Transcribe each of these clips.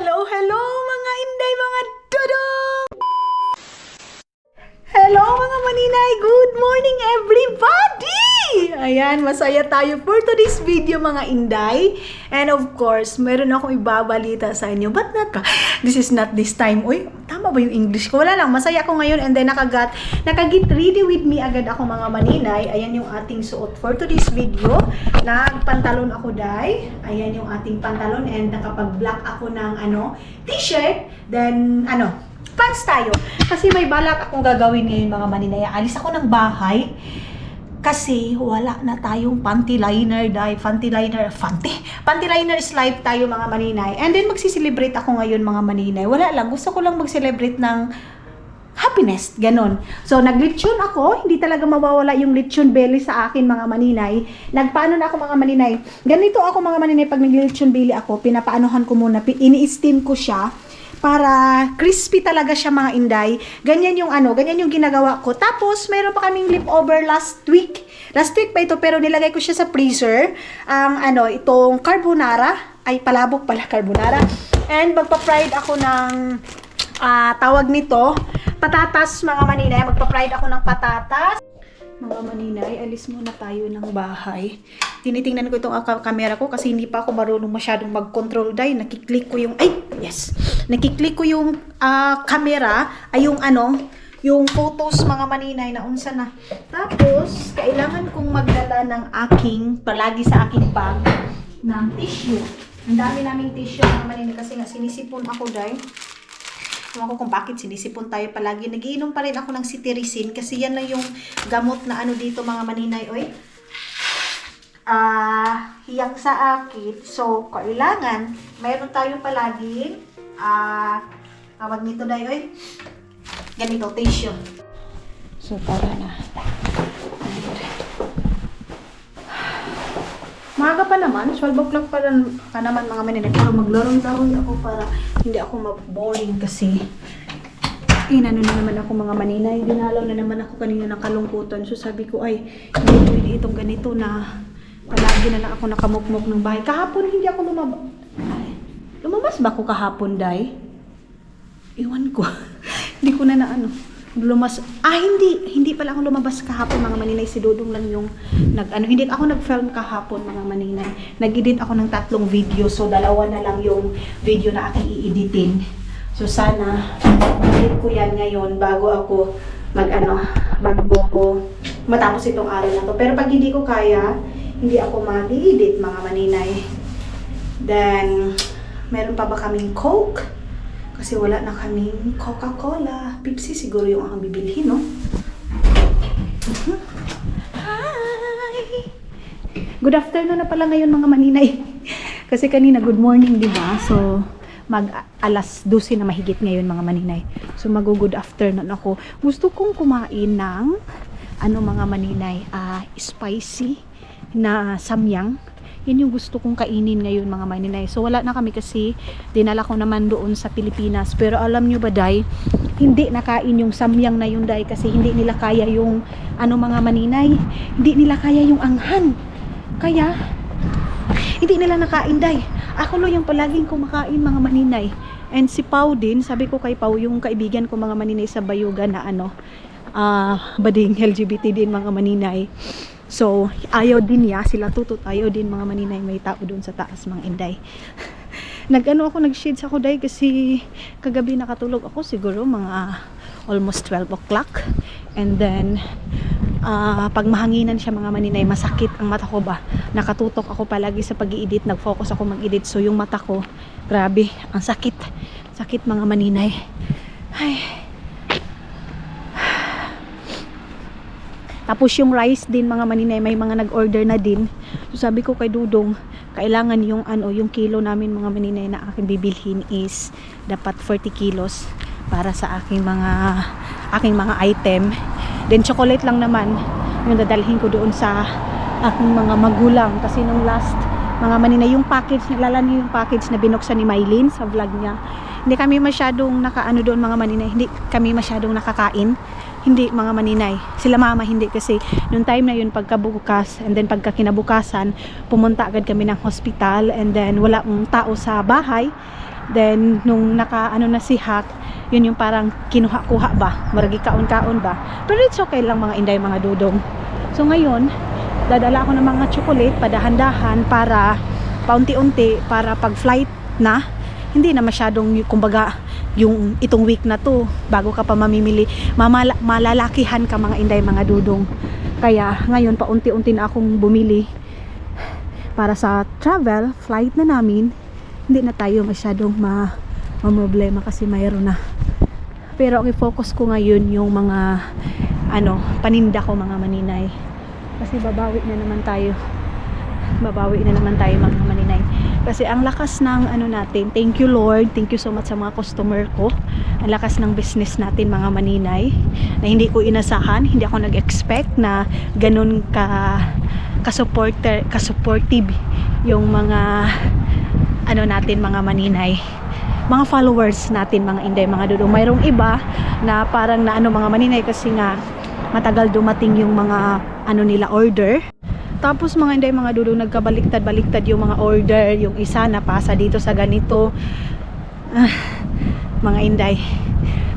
Hello, hello mga inday, mga dudong! Hello mga maninay! Good morning everybody! Ayan, masaya tayo for today's video mga inday. And of course, meron akong ibabalita sa inyo. But not ka? This is not this time. Uy, tama ba yung English ko? Wala lang, masaya ako ngayon and then nakagit ready with me agad ako mga maninay. Ayan yung ating suot for today's video. Nagpantalon ako day. Ayan yung ating pantalon and nakapag-black ako ng t-shirt. Then pants tayo. Kasi may balak akong gagawin ngayon mga maninay. Alis ako ng bahay. Kasi wala na tayong panty liner dahil panty liner is live tayo mga maninay. And then magsiselebrate ako ngayon mga maninay. Wala lang, gusto ko lang mag-celebrate ng happiness, ganon. So naglitsyon ako, hindi talaga mawawala yung litsyon belly sa akin mga maninay. Nagpaano na ako mga maninay. Ganito ako mga maninay pag naglitsyon belly ako, pinapaanuhan ko muna, ini-steam ko siya para crispy talaga siya mga inday. Ganyan yung ganyan yung ginagawa ko. Tapos mayroon pa kaming leftover last week. Last week pa ito pero nilagay ko siya sa freezer. Ang itong carbonara, ay palabok pala carbonara. And magpa-fried ako ng tawag nito, patatas mga maninay. Magpa-fried ako ng patatas. Mga maninay, alis muna tayo ng bahay. Tinitingnan ko itong camera ko kasi hindi pa ako marunong masyadong mag-control dahil nakiklik ko yung nakiklik ko yung camera ay yung photos mga maninay na unsa na. Tapos kailangan kong magdala ng palagi sa aking bag ng tissue. Ang dami naming tissue mga maninay kasi nga sinisipon ako dahil. Ewan ko kung bakit sinisipon tayo palagi. Nagiinom pa rin ako ng cetirizine kasi yan na yung gamot na dito mga maninay. Oy. Hiyang sa akin. So, kailangan mayroon tayo palagi tawag nito dahil. Oy. Ganito, tissue. So, tara na. Maaga pa naman, 12 o'clock pa naman mga maninay. Pero maglarong-larong ako para hindi ako ma-boring kasi inano na naman ako mga maninay. Dinalaw na naman ako kanina ng kalungkutan. So sabi ko ay hindi pwede itong ganito na palagi na lang ako nakamukmok ng bahay. Kahapon hindi ako lumabas ba ako kahapon, day? Iwan ko. Hindi ko na hindi pala ako lumabas kahapon mga maninay. Si Dodong lang yung hindi ako nag-film kahapon mga maninay. Nag-edit ako ng 3 video. So dalawa na lang yung video na aking i-editin. So sana edit ko yan ngayon bago ako matapos itong araw na to. Pero pag hindi ko kaya, hindi ako mag-edit mga maninay. Then meron pa ba kaming Coke? Kasi wala na kaming Coca-Cola. Pepsi siguro yung akong bibilhin, no? Hi! Good afternoon na pala ngayon mga maninay. Kasi kanina good morning, di ba? So, alas 12 na mahigit ngayon mga maninay. So, mag-good afternoon ako. Gusto kong kumain ng mga maninay, spicy na samyang. Yan yung gusto kong kainin ngayon mga maninay. So wala na kami kasi dinala ko naman doon sa Pilipinas. Pero alam nyo ba day, hindi nakain yung samyang na yun day kasi hindi nila kaya yung mga maninay. Hindi nila kaya yung anghan. Kaya hindi nila nakain day. Ako lo yung palaging kumakain mga maninay. And si Pau din, sabi ko kay Pau, yung kaibigan ko mga maninay sa Bayugan na bading LGBT din mga maninay. So, ayaw din niya, sila tutut, ayaw din mga maninay, may tao doon sa taas mga inday. Nag-shades ako dahil kasi kagabi nakatulog ako siguro mga almost 12 o'clock. And then, pag mahanginan siya mga maninay, masakit ang mata ko ba. Nakatutok ako palagi sa pag-i-edit, nag-focus ako mag-edit. So, yung mata ko, grabe, ang sakit. Sakit mga maninay. Ay. Tapos yung rice din mga maninay, may mga nag-order na din. So sabi ko kay Dudong, kailangan yung yung kilo namin mga maninay na aking bibilhin is dapat 40 kilos para sa aking mga item. Then chocolate lang naman yung dadalhin ko doon sa aking mga magulang kasi nung last mga maninay yung package, nalala niyo yung package na binuksan ni Mylene sa vlog niya. Hindi kami masyadong doon mga maninay, hindi kami masyadong nakakain. Hindi mga maninay. Sila mama hindi kasi nung time na yun pagkabukas and then pagkakinabukasan pumunta agad kami ng hospital and then wala ang tao sa bahay. Then nung ano na si Hak, yun yung parang kinuha-kuha ba, maragi kaon-kaon ba. Pero it's okay lang mga inday, mga dudong. So ngayon dadala ako ng mga chocolate padahan-dahan para paunti-unti, para pag flight na hindi na masyadong, kumbaga yung itong week na to bago ka pa mamimili, malalakihan ka mga inday, mga dudong. Kaya ngayon paunti-unti na akong bumili para sa travel flight na namin, hindi na tayo masyadong problema kasi mayroon na. Pero ang i-focus ko ngayon yung mga paninda ko mga maninay, kasi babawi na naman tayo mga maninay, kasi ang lakas ng natin. Thank you Lord, thank you so much sa mga customer ko. Ang lakas ng business natin mga maninay, na hindi ko inasahan, hindi ako nag-expect na ganun ka-supportive yung mga natin mga maninay, mga followers natin mga inday, mga dudong. Mayroong iba na parang na mga maninay, kasi nga matagal dumating yung mga nila order. Tapos mga inday, mga dudong, nagkabaliktad-baliktad yung mga order. Yung isa napasa dito sa ganito, mga inday.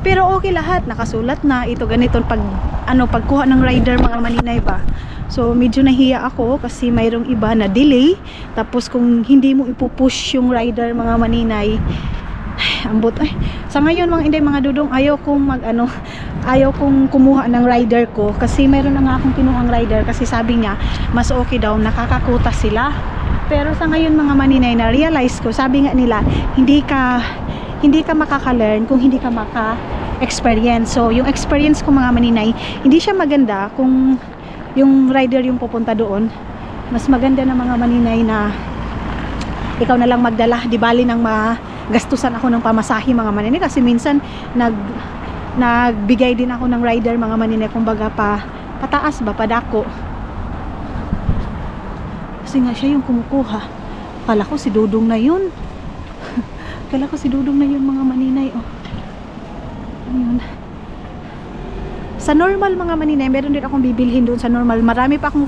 Pero okay lahat, nakasulat na ito ganito pagkuha ng rider mga maninay ba. So medyo nahiya ako kasi mayroong iba na delay. Tapos kung hindi mo ipupush yung rider mga maninay, ambot sa ngayon mga inday, mga dudong, ayaw kong kumuha ng rider ko, kasi mayroon na nga akong kinuhang rider, kasi sabi niya mas okay daw, nakakakuta sila. Pero sa ngayon mga maninay, na realize ko, sabi nga nila, hindi ka makaka-learn kung hindi ka maka-experience. So yung experience ko mga maninay, hindi siya maganda kung yung rider yung pupunta doon. Mas maganda na mga maninay na ikaw na lang magdala, di bali nang gastusan ako ng pamasahe mga maninay, kasi minsan nagbigay din ako ng rider mga maninay, kumbaga pataas ba, padako, kasi nga siya yung kumukuha. Kala ko si Dudong na yun mga maninay. Ayun. Sa normal mga maninay, meron din akong bibilhin doon sa normal. Marami pa akong,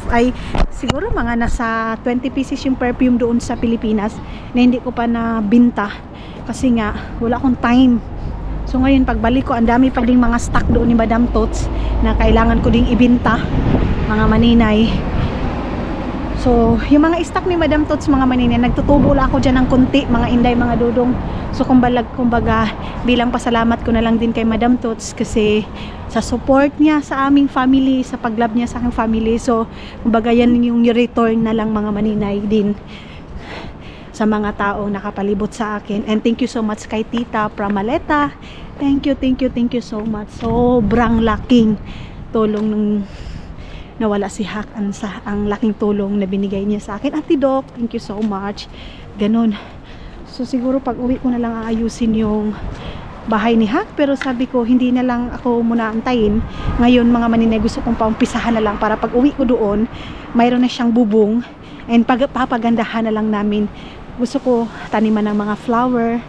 siguro mga nasa 20 pieces yung perfume doon sa Pilipinas na hindi ko pa nabinta, kasi nga wala akong time. So ngayon pagbalik ko, ang dami pa ding mga stock doon ni Madam Tots na kailangan ko ding ibinta mga maninay. So yung mga stock ni Madam Tots mga maninay, nagtutubo lang ako dyan ng konti mga inday, mga dudong. So kumbaga bilang pasalamat ko na lang din kay Madam Tots, kasi sa support niya sa aming family, sa paglab niya sa aking family. So kumbaga yan yung return na lang mga maninay din sa mga taong nakapalibot sa akin. And thank you so much kay Tita Pramaleta. Thank you so much. Sobrang laking tulong nung nawala si Hak, ang laking tulong na binigay niya sa akin. Ate Doc, thank you so much. Ganon. So siguro pag uwi ko na lang aayusin yung bahay ni Hak, pero sabi ko hindi na lang ako muna antayin. Ngayon mga maninay, gusto kong paumpisahan na lang para pag uwi ko doon, mayroon na siyang bubong, and papagandahan na lang namin. Gusto ko taniman ng mga flower,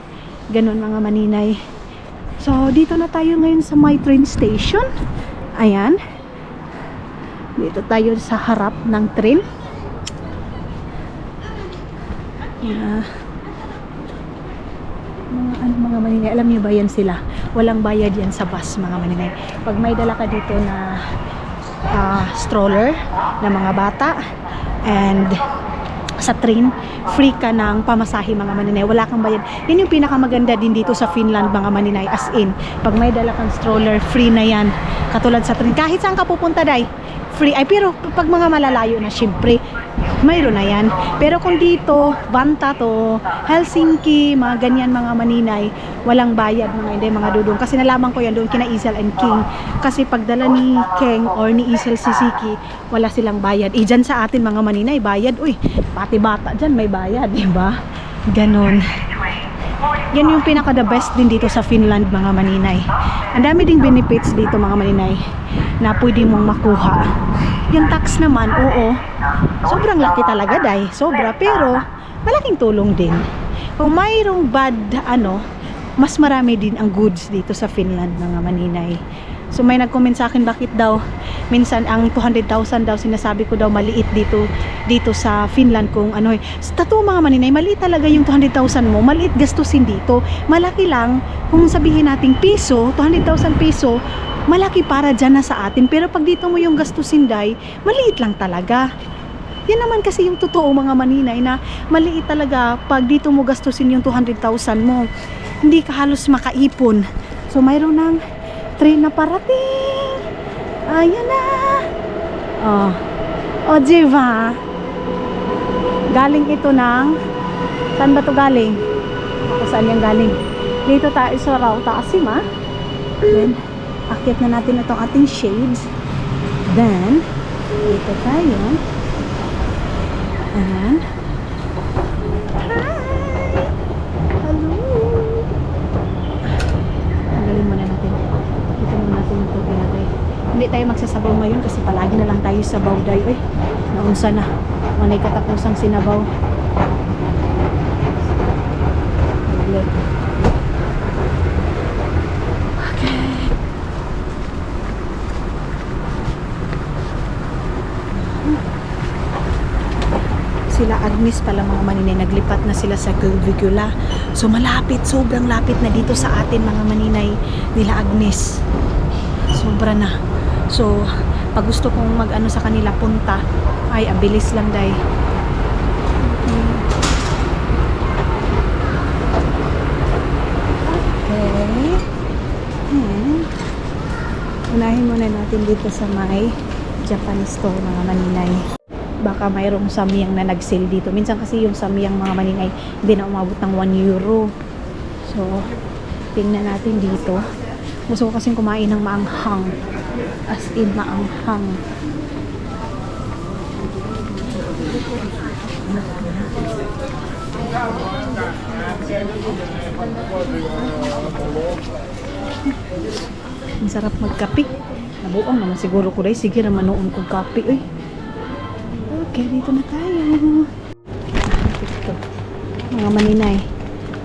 ganun mga maninay. So dito na tayo ngayon sa my train station. Ayan, dito tayo sa harap ng train. Mga maninay, alam niyo ba yan sila, walang bayad yan sa bus mga maninay. Pag may dala ka dito na stroller na mga bata, and sa train, free ka ng pamasahe mga maninay, wala kang bayad. Yan yung pinakamaganda din dito sa Finland mga maninay, as in pag may dala kang stroller, free na yan. Katulad sa train, kahit saan ka pupunta day, free. Pero pag mga malalayo na, syempre mayroon na yan. Pero kung dito, Vantaa to Helsinki, mga ganyan mga maninay, walang bayad mga inday, mga dudong. Kasi nalaman ko yan doon kina Isel and King, kasi pagdala ni Keng or ni Isel Sisiki, wala silang bayad. Dyan sa atin mga maninay, bayad. Uy, pati bata dyan may bayad, diba? Ganon. Yan yung pinaka the best din dito sa Finland mga maninay. Ang dami ding benefits dito mga maninay na pwede mong makuha. Yung tax naman, oo, sobrang laki talaga day, sobra, pero malaking tulong din. Kung mayroong bad mas marami din ang goods dito sa Finland mga maninay. So may nag-comment sa akin, bakit daw minsan ang 200,000 daw sinasabi ko daw maliit dito sa Finland kung ano eh. Sa totoo mga maninay, maliit talaga yung 200,000 mo, maliit gastusin dito. Malaki lang kung sabihin nating piso, 200,000 piso, malaki para dyan na sa atin. Pero pag dito mo yung gastusin, day, maliit lang talaga. Yan naman kasi yung totoo mga maninay, na maliit talaga pag dito mo gastusin yung 200,000 mo. Hindi ka halos makaipon. So mayroon ng train na parating. Ayan na. Diba? Galing ito ng, saan ba to galing? Saan yan galing? Dito tayo sa Rautaasim, ha? Then akyat na natin itong ating shades. Then dito tayo. Ayan. Hi! Hello! Tanggalin muna natin. Dito muna natin yung tubig natin. Hindi tayo magsasabaw ngayon kasi palagi na lang tayo sabaw day. Uy, naunsa na. Manay katapusang sinabaw. Sila Agnes pala mga maninay, naglipat na sila sa Culvicula. So malapit, sobrang lapit na dito sa atin mga maninay nila Agnes. Sobra na. So pag gusto kong mag-ano sa kanila punta, ay abilis lang day. Okay. Unahin muna natin dito sa may Japanese store mga maninay. Baka mayroong samyang na nag-sale dito. Minsan kasi yung samyang mga maninay hindi na umabot ng 1 euro. So, tingnan natin dito. Gusto ko kasing kumain ng maanghang. As in, maanghang. Ang sarap magkape. Nabuang naman siguro ko dahil. Sige naman noon kong kape. Uy. Okay, dito na tayo. Ito. Mga maninay.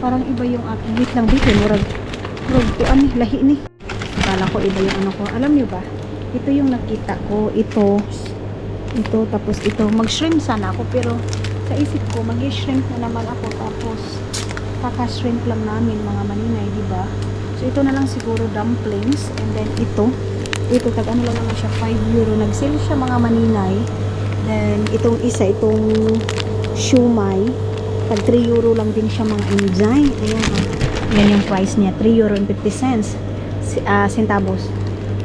Parang iba yung aking. Wait lang, dito. Murag to lahi ni. Akala ko iba yung ano ko. Alam nyo ba? Ito yung nakita ko. Ito, tapos ito. Mag-shrimp sana ako. Pero sa isip ko, mag-shrimp na naman ako. Tapos, kaka-shrimp lang namin mga maninay, diba? So, ito na lang siguro dumplings. And then, ito, tag-ano lang naman siya, 5 euro. Nag-sale siya mga maninay. Then, itong isa, itong shumai, tag 3 euro lang din siya mga injay. Ayan, yan yung price niya, 3 euro and 50 cents, centavos.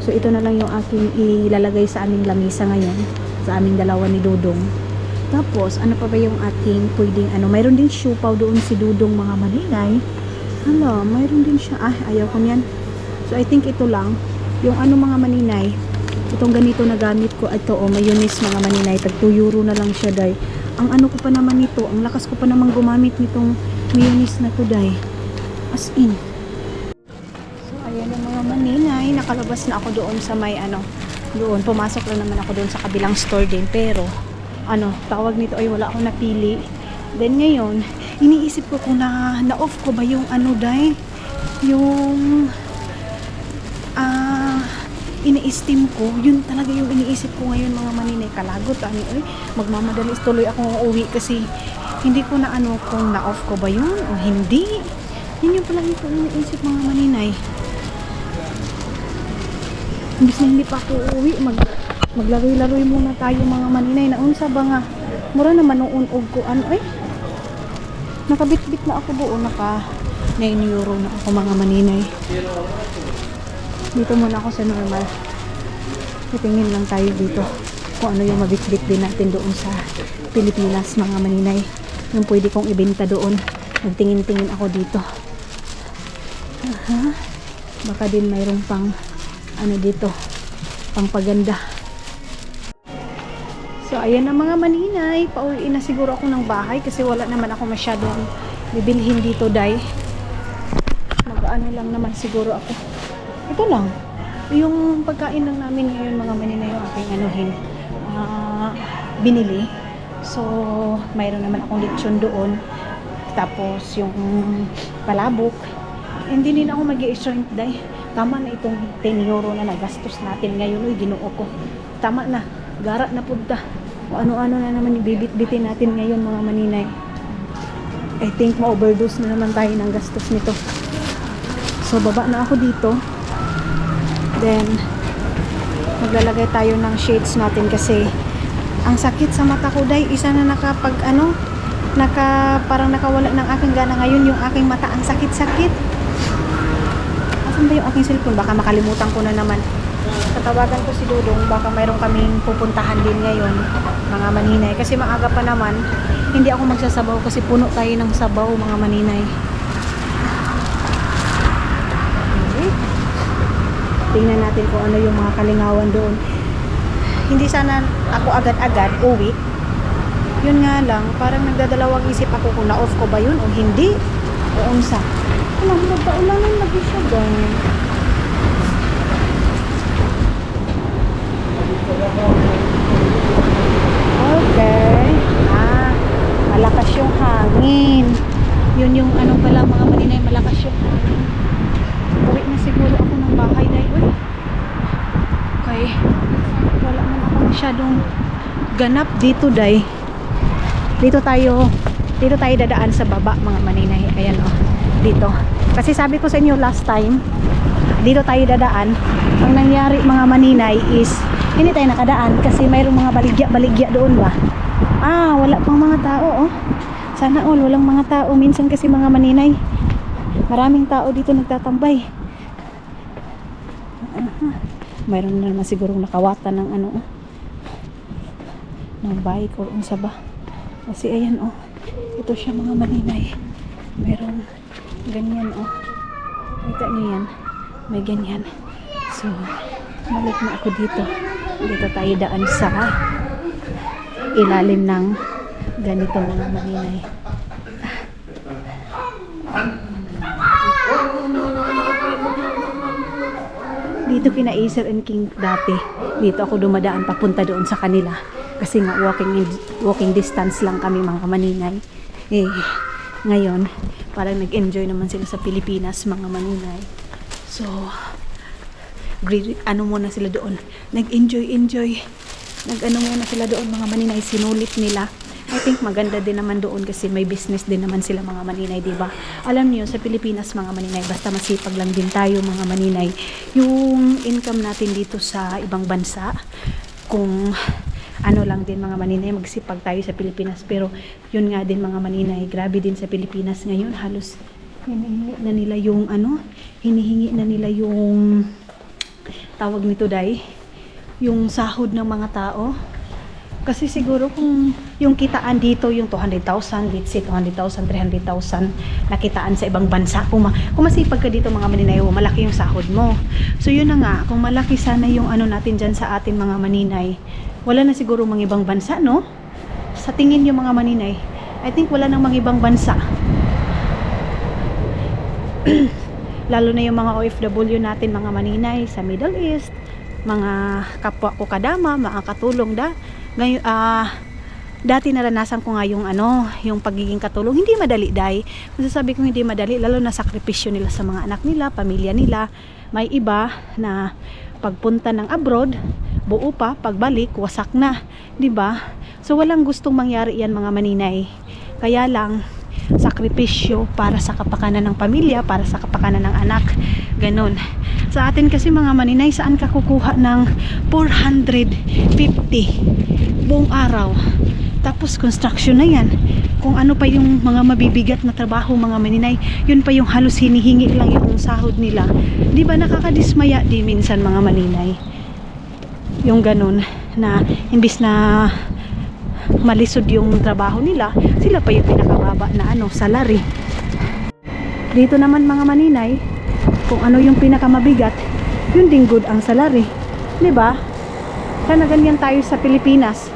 So, ito na lang yung aking ilalagay sa aming lamisa ngayon, sa aming dalawa ni Dudong. Tapos, ano pa ba yung ating pwedeng, mayroon din siupaw doon si Dudong mga maninay. Mayroon din siya, ayaw ko niyan. So, I think ito lang, yung mga maninay, itong ganito na gamit ko, ito mayonnaise mga maninay, tag 2 euro na lang siya day. Ang ano ko pa naman nito, ang lakas ko pa naman gumamit nitong mayonnaise na to day. As in. So ayan ang mga maninay, nakalabas na ako doon sa may doon, pumasok lang naman ako doon sa kabilang store din, pero tawag nito ay wala akong napili. Then ngayon, iniisip ko kung na-off ko ba yung day, yung ini-steam ko, yun talaga yung iniisip ko ngayon mga maninay. Kalagot, magmamadalis tuloy ako uuwi kasi hindi ko na kung na-off ko ba yun o hindi. Yun yung pala yung iniisip mga maninay. Imbis na hindi pa ako uuwi, maglaroy-laroy muna tayo mga maninay. Naunsa ba nga? Mura naman noon og ko nakabit-bit na ako doon, naka 9 euro na ako mga maninay. Dito muna ako sa normal. Titingin lang tayo dito kung ano yung mabitbit din natin doon sa Pilipinas mga maninay. Yung pwede kong ibenta doon. Nagtingin-tingin ako dito. Baka din mayroong pang dito, pang paganda. So ayan na mga maninay, pauwiin na siguro ako ng bahay kasi wala naman ako masyadong bibilhin dito day. Mag-ano lang naman siguro ako. Ito lang. Yung pagkain lang namin ngayon mga maninay yung aking binili. So, mayroon naman akong lechon doon. Tapos, yung palabok. Hindi din ako mag-i-shrimp day. Tama na itong 10 euro na nagastos natin ngayon. Uy, ginoo ko. tama na. Gara na punta. O ano-ano na naman yung bibit-bitin natin ngayon mga maninay. I think ma-overdose na naman tayo ng gastos nito. So baba na ako dito. Then maglalagay tayo ng shades natin kasi ang sakit sa mata ko day. Isa na nakapag parang nakawala ng aking gana ngayon yung aking mata. Ang sakit-sakit. Asan ba yung aking cellphone? Baka makalimutan ko na naman. Tatawagan ko si Dudong. Baka mayroon kaming pupuntahan din ngayon mga maninay. Kasi maaga pa naman. Hindi ako magsasabaw kasi puno tayo ng sabaw mga maninay. Okay. Tingnan natin kung ano yung mga kalingawan doon. Hindi sana ako agad-agad uwi. Yun nga lang, parang nagdadalawang isip ako kung na-off ko ba yun o hindi. O unsa. Alam mo, paulanan lagi siya ganyan. Okay. Malakas yung hangin. Yun yung ano pala mga maninay, malakas yung hangin. Uwi na siguro ako ng bahay dahil okay. Wala man ako masyadong ganap dito dahil. Dito tayo dadaan sa baba mga maninay. Ayan o, dito. Kasi sabi ko sa inyo last time, dito tayo dadaan. Ang nangyari mga maninay is hindi tayo nakadaan kasi mayroong mga baligya doon ba. Wala pang mga tao oh. Sana all walang mga tao. Minsan kasi mga maninay, maraming tao dito nagtatambay. Mayroon na naman sigurong nakawatan ng ng bike or unsa ba. Kasi ayan oh, ito siya mga maninay. Meron ganyan oh. Kita niyo yan, may ganyan. So balik na ako dito. Dito tayo daan sa ilalim ng ganito mga maninay. Dito kina Acer and King dati. Dito ako dumadaan papunta doon sa kanila. Kasi nga walking distance lang kami mga maninay. Ngayon parang nag-enjoy naman sila sa Pilipinas mga maninay. So muna sila doon. Nag-enjoy. Nag-ano muna sila doon mga maninay. Sinulit nila. I think maganda din naman doon kasi may business din naman sila mga maninay, diba? Alam niyo sa Pilipinas mga maninay, basta masipag lang din tayo mga maninay. Yung income natin dito sa ibang bansa, kung ano lang din mga maninay, magsipag tayo sa Pilipinas. Pero yun nga din mga maninay, grabe din sa Pilipinas ngayon. Halos hinihingi na nila yung tawag nito day, yung sahod ng mga tao. Kasi siguro kung yung kitaan dito, yung 200,000, let's say 200,000, 300,000 nakitaan sa ibang bansa. Kung masipag ka dito mga maninay, malaki yung sahod mo. So yun na nga, kung malaki sana yung natin dyan sa atin mga maninay, wala na siguro mga ibang bansa, no? Sa tingin yung mga maninay, I think wala nang mga ibang bansa. Lalo na yung mga OFW natin mga maninay sa Middle East, mga kapwa ko kadama, makakatulong ngayon, dati naranasan ko nga yung yung pagiging katulong. Hindi madali dai. Masasabi ko hindi madali, lalo na sakripisyo nila sa mga anak nila, pamilya nila. May iba na pagpunta ng abroad, buo pa, pagbalik wasak na, 'di ba? So walang gustong mangyari 'yan mga maninay. Kaya lang sakripisyo para sa kapakanan ng pamilya, para sa kapakanan ng anak. Ganon. Sa atin kasi mga maninay, saan ka kukuha ng 450 buong araw? Tapos construction na yan. Kung ano pa yung mga mabibigat na trabaho mga maninay, yun pa yung halos hinihingi lang yung sahod nila. Di ba nakakadismaya di minsan mga maninay? Yung ganon na imbis na malisod yung trabaho nila, sila pa yung pinakababa na salary. Dito naman mga maninay, kung ano yung pinakamabigat, yun din good ang salary. 'Di ba? Sana ganyan tayo sa Pilipinas.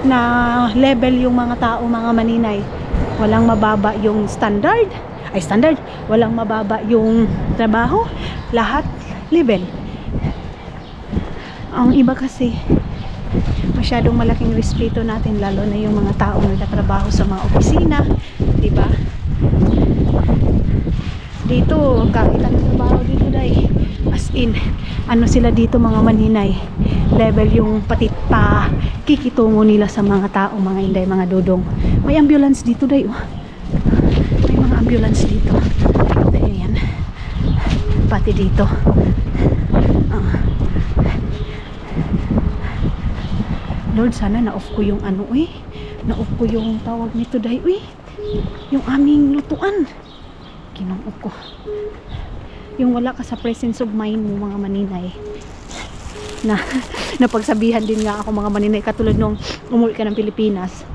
Na level yung mga tao mga maninay. Walang mababa yung standard. Walang mababa yung trabaho. Lahat level. Ang iba kasi masyadong malaking respeto natin, lalo na yung mga tao na nagtatrabaho sa mga opisina, 'di ba? Dito kahit ang trabaho dito dai, As in, ano sila dito mga maninay, level yung pati pa kikitungo nila sa mga tao, mga inday, mga dudong. May ambulance dito day, oh. May mga ambulance dito. Ayan. Pati dito. Lord, sana na-off ko yung ano, na-off ko yung tawag nito day, yung aming lutuan. Kinong-off ko. Yung wala ka sa presence of mind mo mga maninay, na napagsabihan din nga ako mga maninay, katulad nung umuwi ka ng Pilipinas,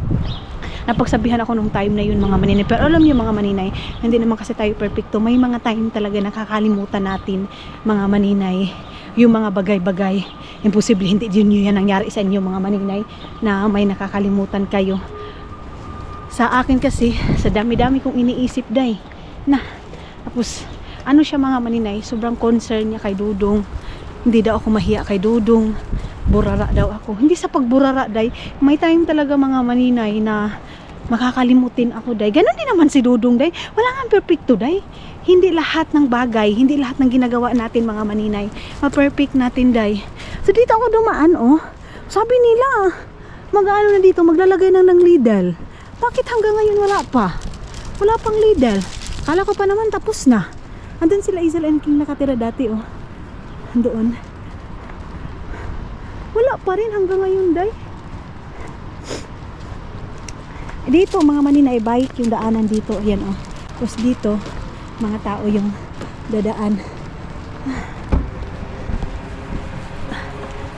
napagsabihan ako nung time na yun mga maninay. Pero alam niyo mga maninay, hindi naman kasi tayo perfecto. May mga time talaga nakakalimutan natin mga maninay, yung mga bagay-bagay. Imposible hindi din yun yan nangyari sa inyo mga maninay, na may nakakalimutan kayo. Sa akin kasi, sa dami-dami kong iniisip day, na tapos ano siya mga maninay, sobrang concern niya kay Dudong. Hindi daw ako mahiya kay Dudong, burara daw ako. Hindi sa pagburara day, may time talaga mga maninay na makakalimutin ako day. Ganon din naman si Dudong day, wala nga perfecto day. Hindi lahat ng bagay, hindi lahat ng ginagawa natin mga maninay ma-perfect natin day. So dito ako dumaan, sabi nila mag-ano na dito, maglalagay ng Lidl. Bakit hanggang ngayon wala pa? Wala pang Lidl. Kala ko pa naman tapos na. Andun sila Isel and King nakatira dati, Doon. Wala pa rin hanggang ngayon, day. Dito, mga maninay, bike yung daanan dito. Ayan, Tapos dito, mga tao yung dadaan.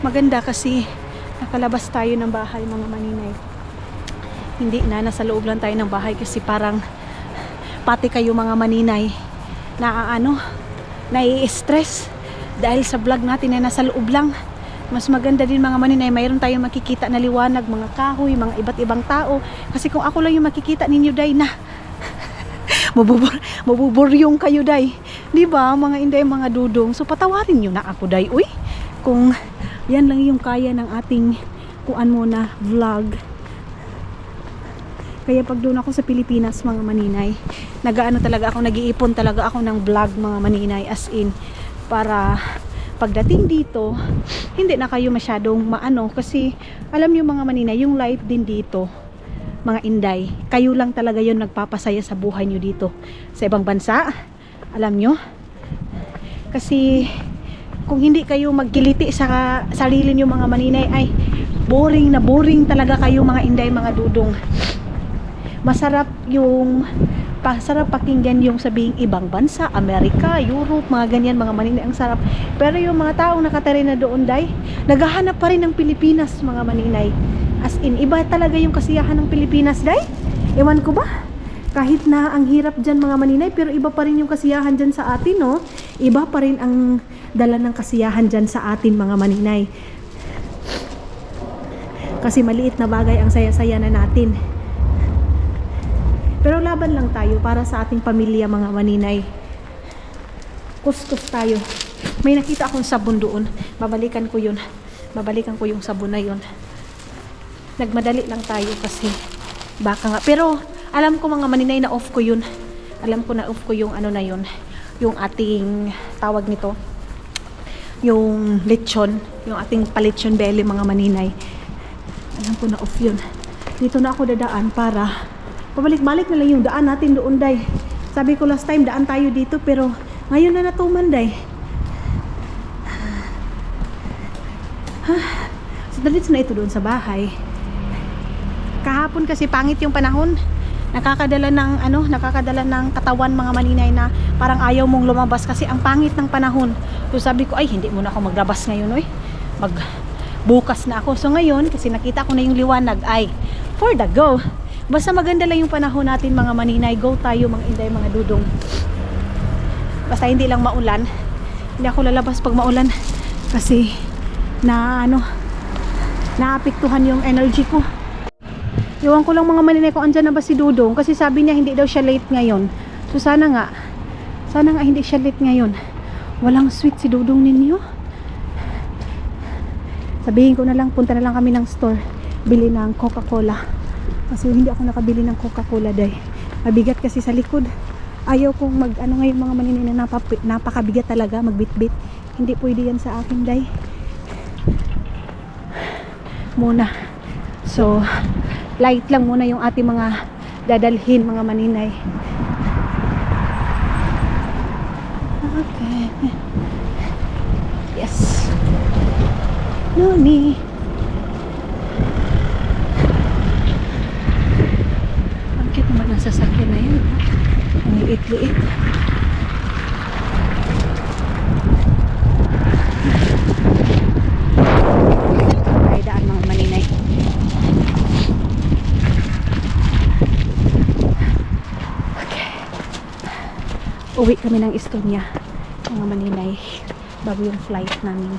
Maganda kasi nakalabas tayo ng bahay, mga maninay. Hindi na, nasa loob lang tayo ng bahay kasi parang pati kayo mga maninay na nai-stress dahil sa vlog natin na nasa loob lang. Mas maganda din mga maninay, mayroon tayong makikita na liwanag, mga kahoy, mga iba't ibang tao. Kasi kung ako lang yung makikita ninyo day, na mabuburyong kayo day, di ba mga inday, mga dudong. So patawarin nyo na ako day, kung yan lang yung kaya ng ating kuan mo na vlog. Kaya pag doon ako sa Pilipinas mga maninay, nag-ano talaga ako, nag-iipon talaga ako ng vlog mga maninay, as in, para pagdating dito, hindi na kayo masyadong maano, kasi alam nyo mga maninay, yung life din dito, mga inday, kayo lang talaga yun nagpapasaya sa buhay nyo dito. Sa ibang bansa, alam nyo, kasi kung hindi kayo magkiliti sa sarili nyo mga maninay, ay boring na boring talaga kayo mga inday, mga dudong. Masarap pakinggan yung sabihing ibang bansa, Amerika, Europe, mga ganyan mga maninay, ang sarap. Pero yung mga taong nakatira na doon day, naghahanap pa rin ng Pilipinas mga maninay. As in, iba talaga yung kasiyahan ng Pilipinas day. Ewan ko ba? Kahit na ang hirap dyan mga maninay, pero iba pa rin yung kasiyahan dyan sa atin, no? Iba pa rin ang dala ng kasiyahan dyan sa atin mga maninay. Kasi maliit na bagay ang saya-saya na natin. Pero laban lang tayo para sa ating pamilya mga maninay. Kuskus tayo. May nakita akong sabon doon. Babalikan ko yun. Babalikan ko yung sabon na yun. Nagmadali lang tayo kasi baka nga. Pero alam ko mga maninay na off ko yun. Alam ko na off ko yung ano na yun. Yung ating tawag nito. Yung lechon. Yung ating palechon belly mga maninay. Alam ko na off yun. Dito na ako dadaan para pabalik-balik na lang yung daan natin doon day. Sabi ko last time daan tayo dito, pero ngayon na natuman day. So dalit na ito doon sa bahay. Kahapon kasi pangit yung panahon. Nakakadala ng katawan mga maninay na parang ayaw mong lumabas kasi ang pangit ng panahon. So sabi ko ay hindi muna ako maglabas ngayon, bukas na ako. So ngayon kasi nakita ko na yung liwanag, ay for the go. Basta maganda lang yung panahon natin mga maninay, go tayo mga inday, mga dudong. Basta hindi lang maulan. Hindi ako lalabas pag maulan kasi naapektuhan yung energy ko. Iwan ko lang mga maninay kung andyan na ba si Dudong, kasi sabi niya hindi daw siya late ngayon. So sana nga hindi siya late ngayon. Walang sweet si Dudong ninyo. Sabihin ko na lang, punta na lang kami ng store, bili ng Coca-Cola. Kasi hindi ako nakabili ng Coca-Cola day. Mabigat kasi sa likod. Ayaw kong ano ngayon mga maninay na napakabigat talaga, magbitbit. Hindi pwede yan sa akin, day. Muna. So, light lang muna yung ating mga dadalhin, mga maninay. Okay. Yes. No need. Ang cute naman ng sasakyan na yun. Ang liit-liit. Ay, daan mga maninay. Okay. Uwi kami ng Estonia, mga maninay, bago yung flight namin.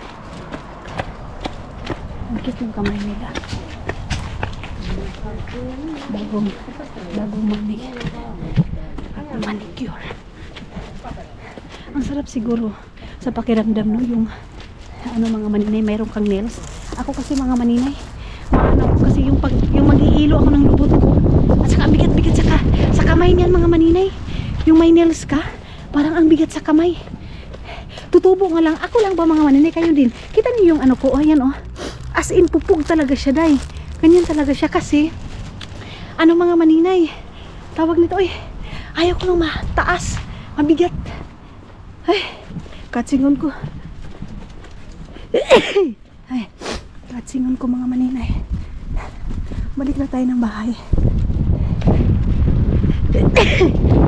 Ang cute ng kamay nila. Bagong manicure. Ang sarap siguro sa pakiramdam, no, yung mga maninay, mayroon kang nails. Ako kasi mga maninay, ako kasi yung mag-iilo ako ng lubot ko. At saka ang bigat-bigat sa kamay niyan mga maninay. Yung may nails ka, parang ang bigat sa kamay. Tutubo nga lang. Ako lang ba mga maninay? Kayo din. Kita niyo yung ko. Ayan oh. As in, pupug talaga siya, day. Ganyan talaga siya kasi mga maninay, tawag nito, ayaw ko nang mataas, mabigat. Ay, katsingon ko. Ay, katsingon ko mga maninay. Balik na tayo ng bahay.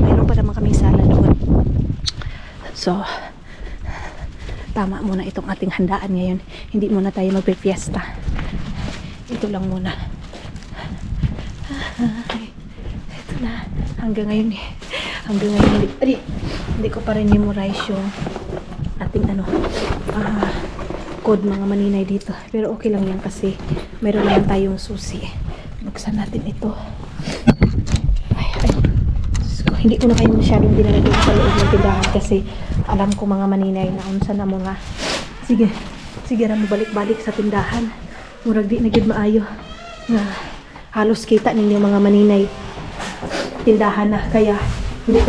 Mayroon pa naman kaming sala doon. So, tama muna itong ating handaan ngayon. Hindi muna tayo magpe-fiesta. Ito lang muna. Ay, ito na. Hanggang ngayon hindi ko pa rin memorize yung ating code mga maninay dito. Pero okay lang yan kasi meron lang tayong susi. Buksan natin ito. Ay. So, hindi ko na kayo masyadong dinalagay sa loob ng tindahan kasi alam ko mga maninay na unsa na mga sige ramo balik-balik sa tindahan. Murag di na gid maayo nga halos kita ninyo mga maninay tindahan na, kaya hindi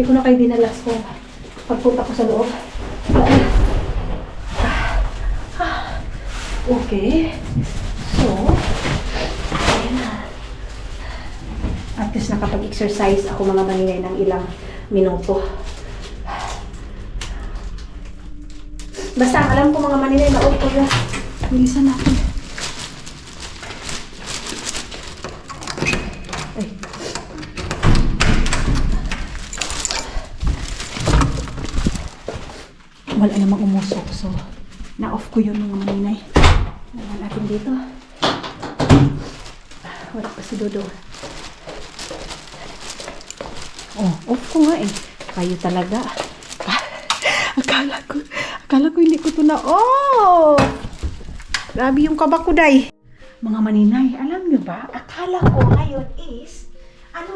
ko na kayo dinalas kung pagpunta ko sa loob. Okay, so ayan na, at least nakapag-exercise ako mga maninay ng ilang minuto. Basta alam ko mga maninay na okay na. Bilisan natin. Ay. Wala namang umusok. So, na-off ko yun mga maninay. Naman natin dito. Wala pa si Dodo. Oh, off ko nga eh. Kayo talaga. Akala ko hindi ko ito na off. Grabe yung kaba ko, day. Mga maninay, alam nyo ba? Akala ko ngayon is, 11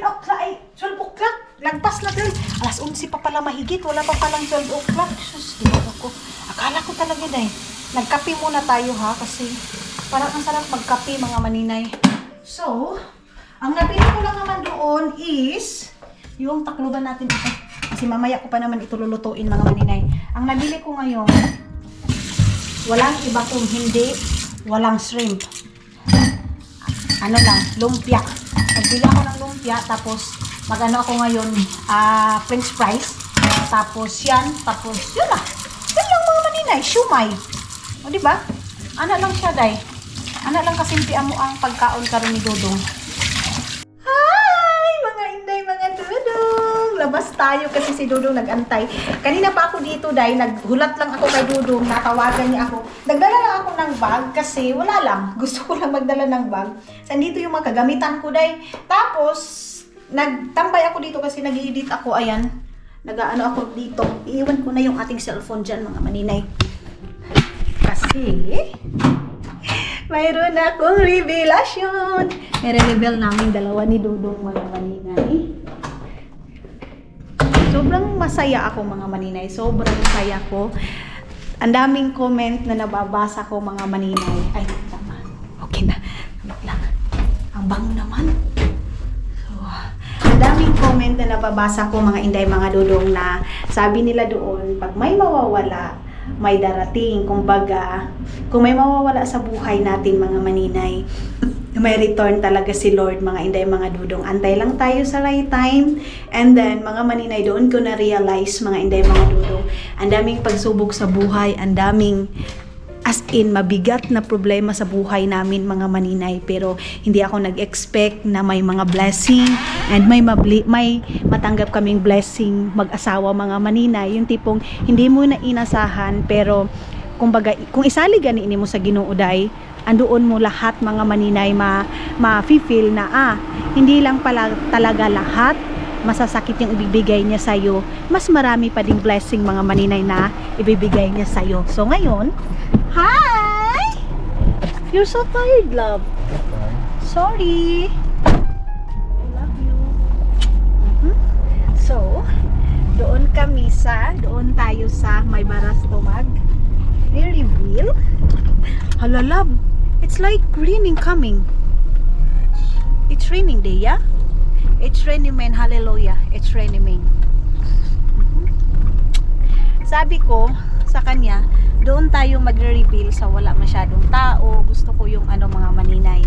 o'clock, 12 o'clock. Lagpas na din. Alas 11 pa pala mahigit. Wala pa palang 12 o'clock. Sus, ako. Akala ko talaga, day. Nagkape muna tayo ha, kasi parang ang sarap magkape, mga maninay. So, ang nabili ko lang naman doon is, yung takluban natin ito. Kasi mamaya ko pa naman ito lulutuin, mga maninay. Ang nabili ko ngayon, walang iba kung hindi walang shrimp. Lumpia. Nagbili ako ng lumpia, tapos ako ngayon, french fries. Tapos yan, tapos yun lang. Yan lang mga maninay, shumay. O diba? Ana lang siya, day. Ana lang kasimpian mo ang pagkaon karon ni Dodong. Labas tayo kasi si Dudong nag-antay. Kanina pa ako dito, day. Naghulat lang ako kay Dudong. Natawagan niya ako. Nagdala lang ako ng bag kasi wala lang. Gusto ko lang magdala ng bag. Sandito yung mga kagamitan ko, day. Tapos, nagtambay ako dito kasi nag-i-edit ako. Ayan. Ako dito. Iiwan ko na yung ating cellphone dyan, mga maninay. Kasi, mayroon akong revelasyon. I-reveal namin dalawa ni Dudong, mga maninay. Sobrang masaya ako mga maninay. Sobrang masaya ko. Ang daming comment na nababasa ko mga maninay. Ay, tama. Okay na. Lang. Ang bango naman. So, ang daming napabasa ko mga inday, mga dudong, na sabi nila doon, pag may mawawala, may darating. Kumbaga, kung may mawawala sa buhay natin mga maninay, may return talaga si Lord, mga inday, mga dudong. Antay lang tayo sa right time. And then, mga maninay, doon ko na-realize, mga inday, mga dudong, ang daming pagsubok sa buhay, ang daming as in mabigat na problema sa buhay namin mga maninay, pero hindi ako nag-expect na may mga blessing and may matanggap kaming blessing mag-asawa mga maninay, yung tipong hindi mo na inasahan, pero kumbaga kung isali gani mo sa Ginoo day, andoon mo lahat mga maninay ma-feel na hindi lang pala talaga lahat masasakit yung ibibigay niya sa'yo, mas marami pa ding blessing mga maninay na ibibigay niya sa'yo. So ngayon, hi! You're so tired, love. Sorry. I love you. So, doon tayo sa may Barasto i-reveal. Hala, love. It's like raining coming. It's raining day, yeah? It's raining, man. Hallelujah. It's raining, man. Sabi ko sa kanya, doon tayo magre-reveal sa wala masyadong tao. Gusto ko yung mga maninay,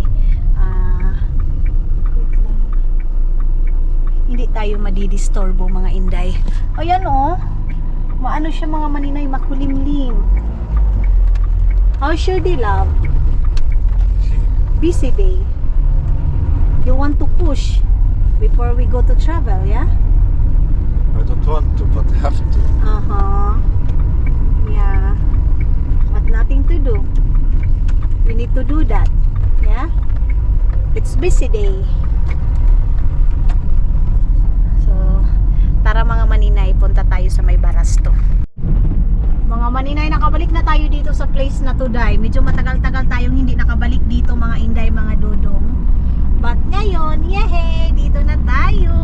hindi tayo madidisturbo mga inday. Ayan maano siya mga maninay, makulimlim. How's your day, love? Busy day. You want to push before we go to travel, yeah? I don't want to, but have to. Yeah. But nothing to do. We need to do that. Yeah? It's busy day. So, tara mga maninay, punta tayo sa may Barasto. Mga maninay, nakabalik na tayo dito sa place na to, day. Medyo matagal-tagal tayong hindi nakabalik dito mga inday, mga dodong. But ngayon, yehey, dito na tayo.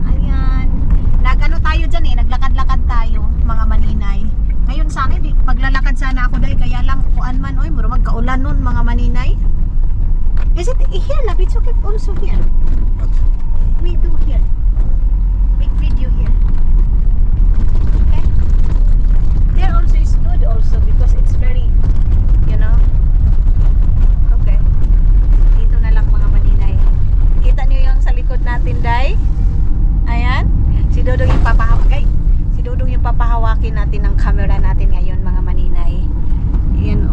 Ayan. Tayo dyan naglakad-lakad tayo mga maninay. Ngayon sana, paglalakad sana ako dahil kaya lang kuan man, muro magkaulan nun mga maninay. Is it here, love? It's okay also here. We do here. Make video here. Okay? There also is good also because it's very, okay. Dito na lang mga maninay. Kita niyo yung sa likod natin, day? Ayan. Si Dodong yung papahawakin natin ng camera natin ngayon mga maninay. Ayan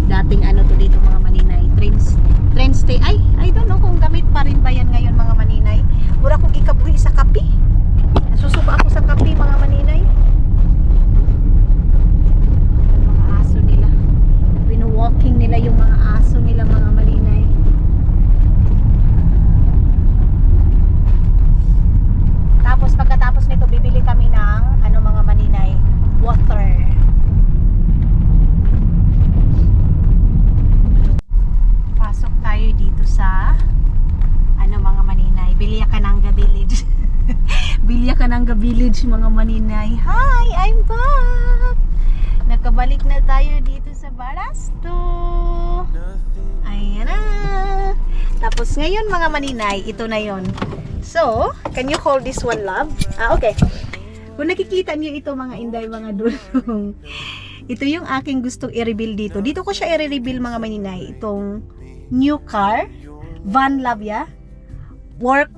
dating to dito mga maninay, train stay. I don't know kung gamit pa rin ba yan ngayon mga maninay. Mura kong ikabuhi sa kapi. Nasusuba ako sa kapi mga maninay. Mga aso nila, walking nila yung mga aso nila mga maninay. Tapos pagkatapos nito bibili kami ng mga maninay, water. Pasok tayo dito sa mga maninay, Biliacananga Village. Biliacananga Village mga maninay. Hi, I'm back. Nakabalik na tayo dito sa Barasto. Ayan na. Tapos ngayon mga maninay, ito na yon. So, can you hold this one, love? Okay. Kung nakikita niyo ito mga inday, mga dulong, ito yung aking gustong i-reveal dito. Dito ko siya i-reveal mga maninay. Itong new car, van, love, ya? Work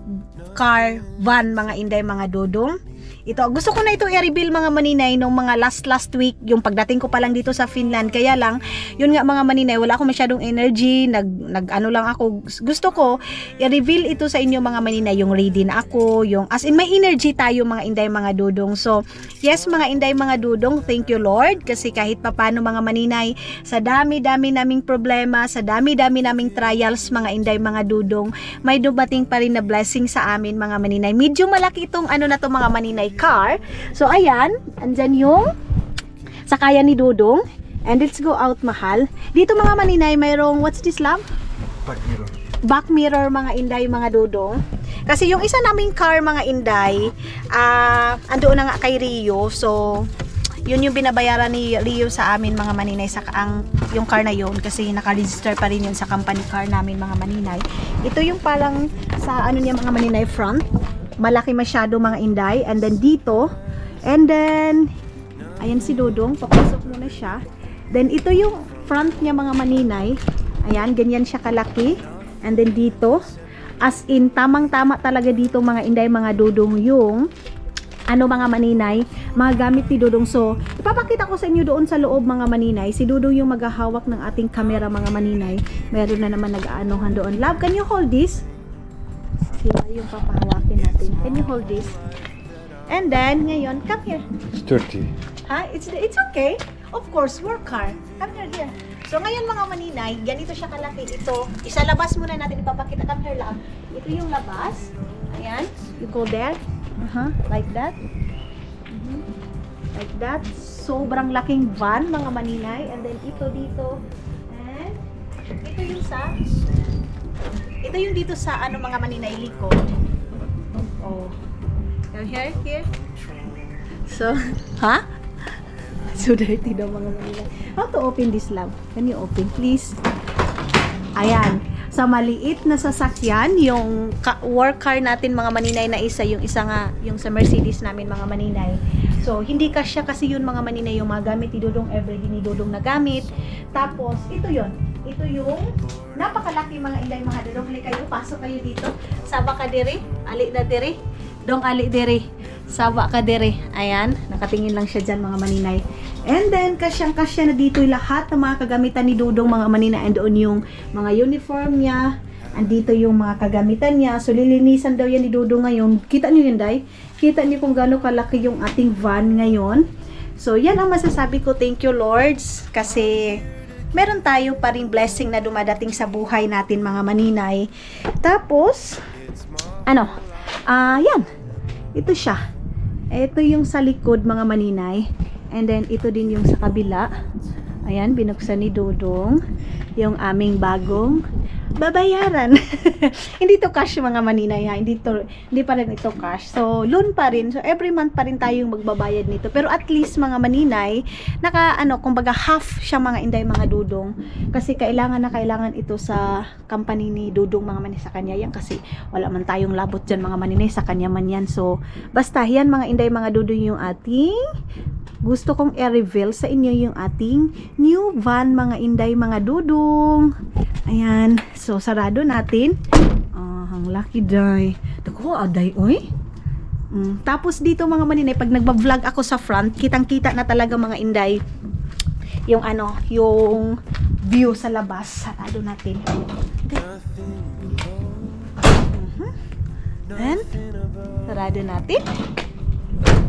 car, van, mga inday, mga dodong. Ito, gusto ko na ito i-reveal mga maninay nung mga last week, yung pagdating ko pa lang dito sa Finland. Kaya lang, yun nga mga maninay, wala akong masyadong energy, nag-ano lang ako. Gusto ko i-reveal ito sa inyo mga maninay, yung ready na ako, yung as in may energy tayo mga inday, mga dudong. So, yes mga inday, mga dudong, thank you Lord, kasi kahit papano mga maninay, sa dami-dami naming problema, sa dami-dami naming trials mga inday, mga dudong, may dumating pa rin na blessing sa amin mga maninay. Medyo malaki itong na to mga maninay, car. So ayan, andyan yung sakayan ni Dudong. And let's go out, mahal. Dito mga maninay, mayroong, what's this, love? Back mirror. Back mirror mga inday, mga Dudong. Kasi yung isa naming car mga inday, andoon na nga kay Rio. So Yun yung binabayaran ni Leo sa amin mga maninay sa yung car na yun kasi naka-register pa rin yun sa company car namin mga maninay. Ito yung parang sa ano niya mga maninay front. Malaki masyado mga inday. And then dito. And then ayan si Dudong. Papasok muna siya. Then ito yung front niya mga maninay. Ayan, ganyan siya kalaki. And then dito. As in, tamang-tama talaga dito mga inday mga Dudong yung ano mga maninay, mga gamit ni Dudong. So, ipapakita ko sa inyo doon sa loob mga maninay. Si Dudong yung maghahawak ng ating camera mga maninay. Meron na naman nag-aanuhan doon. Love, can you hold this? Sila yung papahawakin natin. Can you hold this? And then, ngayon, come here. It's dirty. Ha? It's okay. Of course, work hard. Come here. So, ngayon mga maninay, ganito siya kalaki. Ito, isalabas muna natin. Ipapakita. Come here lang. Ito yung labas. Ayan. You go there. Like that. Like that. Sobrang laking van mga maninay. And then ito dito. And ito yung ito yung dito sa ano mga maninay likod. Oh. Here. So, so dirty daw mga maninay. How to open this, love? Can you open please? Ayan. Sa maliit na sasakyan, yung work car natin mga maninay na isa, yung isa nga, yung sa Mercedes namin mga maninay. So, hindi kasya kasi yun mga maninay, yung mga gamit ni Dudong, everyday ni Dudong na gamit. Tapos, ito yun. Ito yung napakalaki mga inday mga Dudong. Hali kayo, pasok kayo dito. Saba ka diri, ali na diri. Dong ali diri. Saba ka diri. Ayan, nakatingin lang siya dyan mga maninay. And then, kasyang-kasya na dito yung lahat ng mga kagamitan ni Dudong mga maninay. And doon yung mga uniform niya. Andito yung mga kagamitan niya. So, lilinisan daw yan ni Dudong ngayon. Kita niyo yun, day? Kita niyo kung gaano kalaki yung ating van ngayon. So, yan ang masasabi ko. Thank you, Lords. Kasi, meron tayo pa ring blessing na dumadating sa buhay natin mga maninay. Tapos, yan. Ito siya. Ito yung sa likod mga maninay. And then, ito din yung sa kabila. Ayan, binuksan ni Dudong. Yung aming bagong babayaran. Hindi to cash mga maninay ha. Hindi pa rin ito cash. So, loan pa rin. So, every month pa rin tayong magbabayad nito. Pero at least mga maninay, kumbaga half siya mga inday mga Dudong. Kasi kailangan ito sa company ni Dudong mga maninay sa kanya yan. Kasi wala man tayong labot dyan mga maninay sa kanya man yan. So, basta yan mga inday mga Dudong yung ating gusto kong i-reveal sa inyo yung ating new van mga inday mga Dudong. Ayan. So, sarado natin. Ang lucky day. Dako, aday, oy. Tapos dito mga maninay, pag nagba-vlog ako sa front, kitang-kita na talaga mga inday yung yung view sa labas. Sarado natin. And, sarado natin.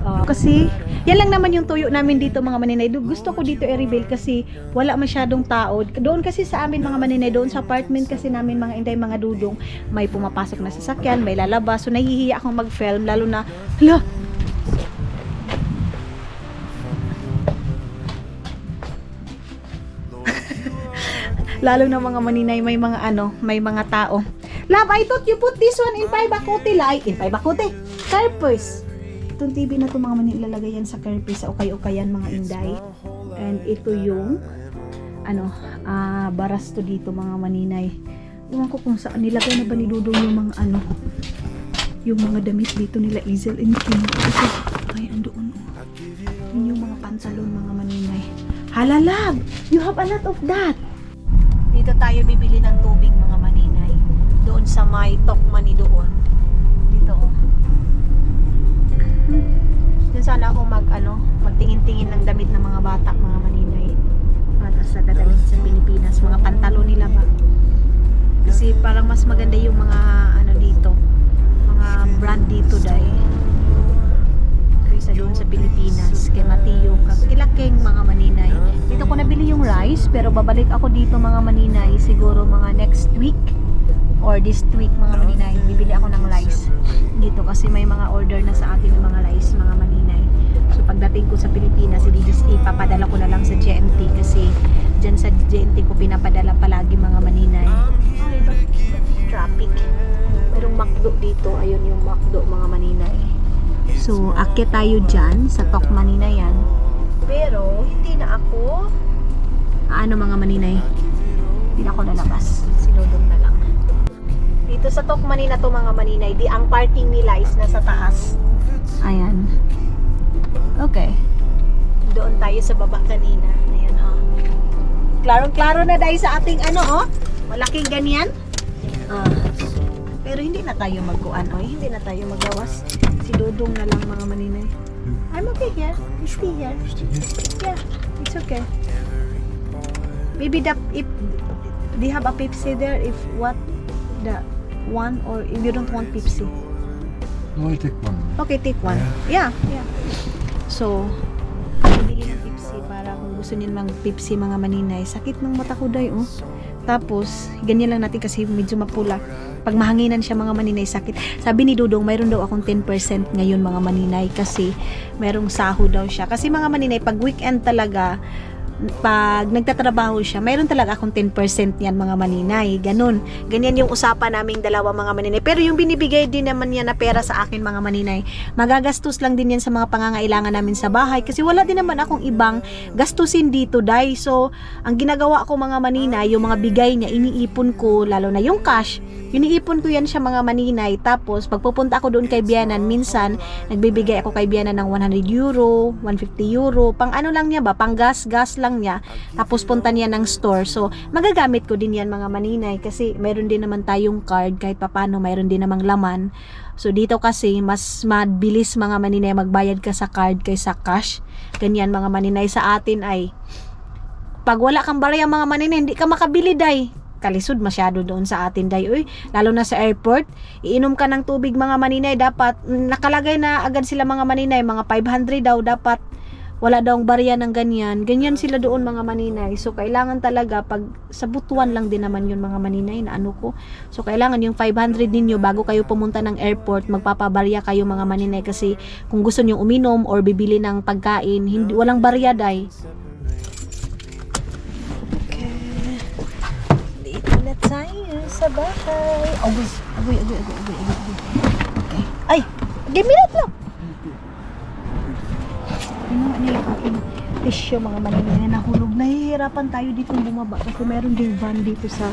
Kasi yan lang naman yung tuyo namin dito mga maninay. Gusto ko dito i-reveal kasi wala masyadong tao. Doon kasi sa amin mga maninay, doon sa apartment kasi namin mga inday mga Dudong, may pumapasok na sasakyan, may lalabas. So nahihiya akong mag-film lalo na lalo na mga maninay may mga tao. Love, I thought you put this one in Paibacote like in Paibacote. Carpus. Itong TV na ito mga maninay, ilalagay yan sa carpet sa ukay-ukayan mga inday. And ito yung baras to dito mga maninay. Ewan ko kung saan nilagay na ba ni Dudong yung mga yung mga damit dito nila Ezel and Kim. Ito, ay andoon. Yun yung mga pantalon mga maninay. Hala love, you have a lot of that. Dito tayo bibili ng tubig mga maninay. Doon sa may Tokmani doon. Dito Diyan sana ako magtingin-tingin ng damit ng mga bata, mga maninay. Para sa dadalhin sa Pilipinas, mga pantalon nila ba. Kasi parang mas maganda yung mga dito, mga brand dito dahil kaysa doon sa Pilipinas. Kay Mateo, kilaking mga maninay. Dito ko nabili yung rice, pero babalik ako dito mga maninay siguro mga next week or this week mga maninay. Bibili ako ng rice dito kasi may mga order na sa akin ng mga rice mga maninay. So pagdating ko sa Pilipinas, ipapadala ko na lang sa GMT kasi dyan sa GMT ko pinapadala palagi mga maninay. Ay, traffic. Merong McDo dito. Ayun yung McDo mga maninay. So, akyat tayo dyan sa Tokmani na yan. Pero, hindi na ako mga maninay. Hindi na ako lalabas. Sinudong na lang. Dito sa Tokmani na to mga maninay, ang parking nila is nasa taas. Ayan. Okay. Doon tayo sa baba kanina. Ayan, oh. Klarong-klaro na dahil sa ating malaking ganyan. Pero hindi na tayo magkuan, hindi na tayo magawas. Si Dudong na lang mga maninay. I'm okay here. You stay here. Yeah, it's okay. Maybe if they have a Pepsi there, if the one, or if you don't want Pepsi. No, I take one. Okay, take one. Yeah. So, bili ng Pepsi para kung gusto niyo mang Pepsi mga maninay. Sakit ng mata ko day, oh. Tapos, ganyan lang natin kasi medyo mapula. Pag mahanginan siya mga maninay, sakit. Sabi ni Dudong, mayroon daw akong 10% ngayon mga maninay kasi mayroong sahod daw siya. Kasi mga maninay, pag weekend talaga, pag nagtatrabaho siya, mayroon talaga akong 10% yan mga maninay. Ganun. Ganyan yung usapan naming dalawa mga maninay. Pero yung binibigay din naman niya na pera sa akin mga maninay, magagastos lang din yan sa mga pangangailangan namin sa bahay. Kasi wala din naman akong ibang gastusin dito, day. So, ang ginagawa ko mga maninay, yung mga bigay niya, iniipon ko, lalo na yung cash, iniipon ko yan siya mga maninay. Tapos, pagpupunta ako doon kay Bianan, minsan, nagbibigay ako kay Bianan ng 100 euro, 150 euro, pang ano lang niya ba, pang gas lang niya, tapos punta niya ng store. So, magagamit ko din yan mga maninay kasi mayroon din naman tayong card kahit papano, mayroon din namang laman. So, dito kasi mas mabilis mga maninay magbayad ka sa card kaysa cash. Ganyan mga maninay. Sa atin ay pag wala kang barya mga maninay, hindi ka makabili day. Kalisod masyado doon sa atin day. Uy, lalo na sa airport, iinom ka ng tubig mga maninay, dapat nakalagay na agad sila mga maninay, mga 500 daw dapat. Wala daw ang barya ng ganyan sila doon mga maninay. So kailangan talaga, pag sa butuan lang din naman yun mga maninay na ko. So kailangan yung 500 ninyo bago kayo pumunta ng airport, magpapabarya kayo mga maninay. Kasi kung gusto nyo uminom or bibili ng pagkain, walang barya day. Okay, dito na tayo sa bahay. Agoy. Okay. Ay, give me that lang. Ano yung aking tissue mga maninay na nahulog. Nahihirapan tayo dito bumaba kasi meron ding van dito sa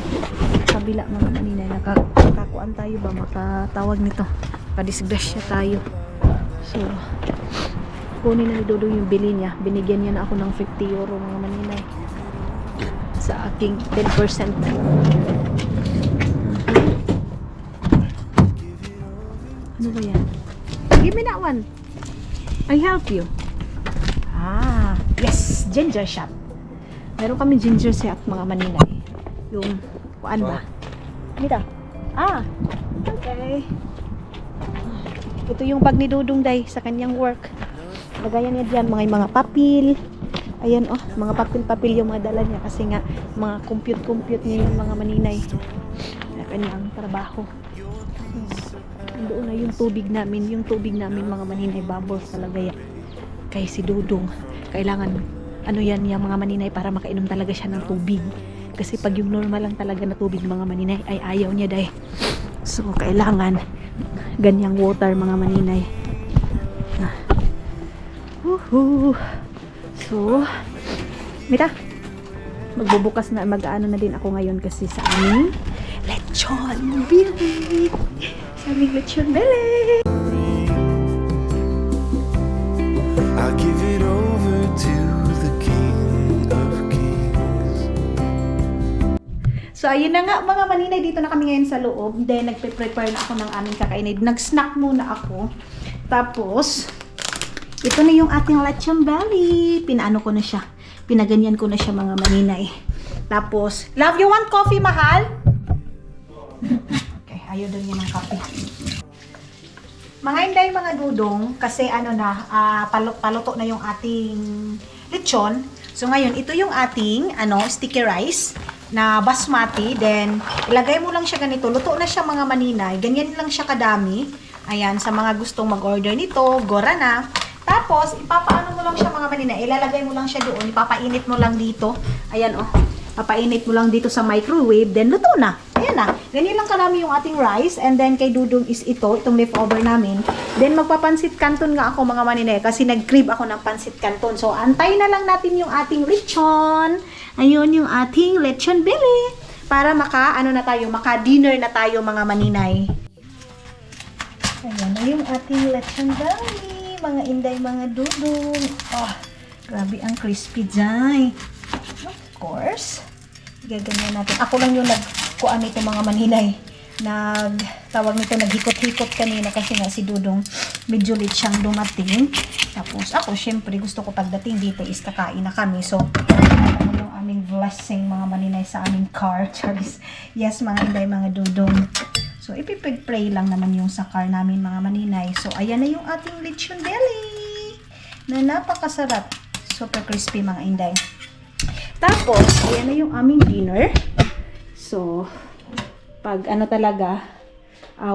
kabila mga maninay. Nakakuan tayo ba, makatawag nito, kadisgrasya tayo. So kunin na ni Dudong yung bili niya. Binigyan niya na ako ng 50 euro mga maninay sa aking 10%. Ano ba yan? Give me that one, I help you. Yes, ginger shop. Meron kami ginger shop mga maninay. Yung kuan ba? Mira. Okay. Ito yung bag ni Dudong day sa kanyang work. Lagayan niya diyan mga papel. Ayan mga papel yung mga dala niya kasi nga mga compute niya yung mga maninay na kanyang trabaho. Doon na yung tubig namin mga maninay, bubbles talaga yan. Kay si Dudong, kailangan yan yung mga maninay para makainom talaga siya ng tubig. Kasi pag yung normal lang talaga na tubig mga maninay ay ayaw niya day. So kailangan ganyang water mga maninay. So mira, magbubukas na, mag-ano na din ako ngayon kasi sa aming lechon belly. Sa aming lechon belly. I'll give it over to the King of Kings. So, ayun na nga mga maninay, dito na kami ngayon sa loob. Then, nagpe-prepare na ako ng aming kakainin. Nag-snack muna ako. Tapos, ito na yung ating lechon belly. Pinaano ko na siya. Pinaganyan ko na siya mga maninay. Tapos, love, you want coffee, mahal? Okay, ayaw daw niya ng coffee. Mga Inday, mga Dudong, kasi paluto na yung ating lechon. So ngayon, ito yung ating sticky rice na basmati. Then, ilagay mo lang siya ganito. Luto na siya mga maninay. Ganyan lang siya kadami. Ayan, sa mga gustong mag-order nito, gora na. Tapos, ipapaano mo lang siya mga maninay. Ilalagay mo lang siya doon. Ipapainit mo lang dito. Ayan papainit mo lang dito sa microwave. Then, luto na. ayan na. Ganyan lang karami yung ating rice. And then, kay Dudong is itong leftover namin. Then, magpapansit canton nga ako mga maninay. Kasi nag-crib ako ng pansit canton. So, antay na lang natin yung ating lechon. Ayun yung ating lechon belly. Para maka-dinner na tayo mga maninay. Ayan na yung ating lechon belly. Mga inday, mga Dudong. Oh, grabe ang crispy dyan. Of course. Gaganyan natin. Ako lang yung nagkuan nito mga maninay. Naghikot-hikot kanina kasi nga si Dudong medyo late siyang dumating. Tapos ako, syempre, gusto ko pagdating dito is kakain na kami. So, yung aming blessing mga maninay sa aming car. Charis. Yes, mga inday, mga Dudong. So, ipipag-pray lang naman yung sa car namin mga maninay. So, ayan na yung ating lechon belly na napakasarap. Super crispy mga inday. Tapos, ayan na yung aming dinner. So, pag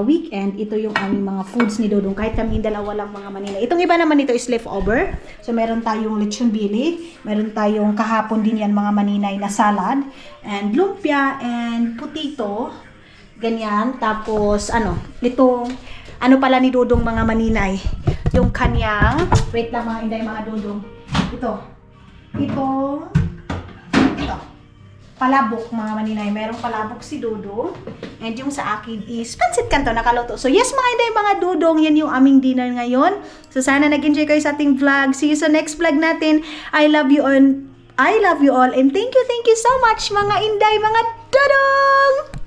weekend, ito yung aming mga foods ni Dudong. Kahit kami dalawa lang mga maninay. Itong iba naman ito is leftover. So, meron tayong lechon belly. Meron tayong kahapon din yan mga maninay na salad. And lumpia and potato. Ganyan. Tapos, pala ni Dudong mga maninay. Yung kanyang, wait lang mga inday mga Dudong. Ito. Palabok mga maninay. Merong palabok si Dudong. And yung sa akin is pansit canton nakaluto. So yes mga inday, mga Dudong, yan yung aming dinner ngayon. So sana nag-enjoy kayo sa ating vlog. See you sa next vlog natin. I love you all and thank you so much mga inday, mga Dudong!